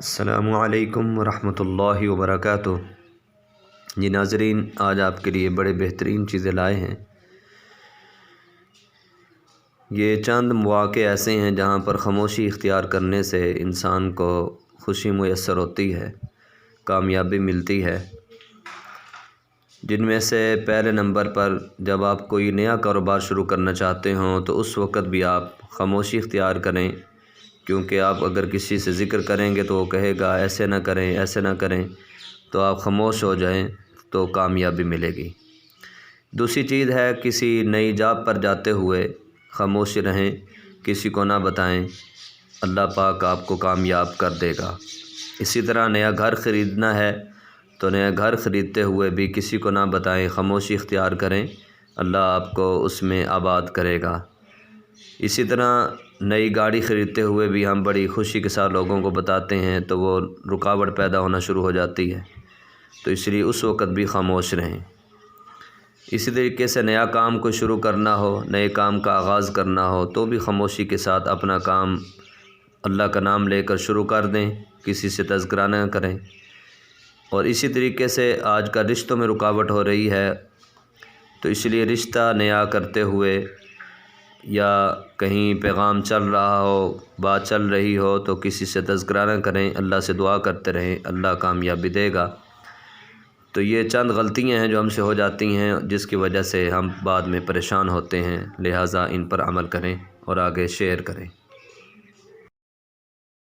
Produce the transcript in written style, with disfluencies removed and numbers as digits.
السلام علیکم ورحمۃ اللہ وبرکاتہ۔ جی ناظرین، آج آپ کے لیے بڑے بہترین چیزیں لائے ہیں۔ یہ چند مواقع ایسے ہیں جہاں پر خاموشی اختیار کرنے سے انسان کو خوشی میسر ہوتی ہے، کامیابی ملتی ہے۔ جن میں سے پہلے نمبر پر جب آپ کوئی نیا کاروبار شروع کرنا چاہتے ہوں تو اس وقت بھی آپ خاموشی اختیار کریں، کیونکہ آپ اگر کسی سے ذکر کریں گے تو وہ کہے گا ایسے نہ کریں ایسے نہ کریں، تو آپ خاموش ہو جائیں تو کامیابی ملے گی۔ دوسری چیز ہے، کسی نئی جاب پر جاتے ہوئے خاموش رہیں، کسی کو نہ بتائیں، اللہ پاک آپ کو کامیاب کر دے گا۔ اسی طرح نیا گھر خریدنا ہے تو نیا گھر خریدتے ہوئے بھی کسی کو نہ بتائیں، خاموشی اختیار کریں، اللہ آپ کو اس میں آباد کرے گا۔ اسی طرح نئی گاڑی خریدتے ہوئے بھی ہم بڑی خوشی کے ساتھ لوگوں کو بتاتے ہیں تو وہ رکاوٹ پیدا ہونا شروع ہو جاتی ہے، تو اس لیے اس وقت بھی خاموش رہیں۔ اسی طریقے سے نیا کام کو شروع کرنا ہو، نئے کام کا آغاز کرنا ہو تو بھی خاموشی کے ساتھ اپنا کام اللہ کا نام لے کر شروع کر دیں، کسی سے تذکرہ نہ کریں۔ اور اسی طریقے سے آج کا رشتوں میں رکاوٹ ہو رہی ہے، تو اس لیے رشتہ نیا کرتے ہوئے یا کہیں پیغام چل رہا ہو، بات چل رہی ہو تو کسی سے تذکرہ نہ کریں، اللہ سے دعا کرتے رہیں، اللہ کامیابی دے گا۔ تو یہ چند غلطیاں ہیں جو ہم سے ہو جاتی ہیں، جس کی وجہ سے ہم بعد میں پریشان ہوتے ہیں، لہٰذا ان پر عمل کریں اور آگے شیئر کریں۔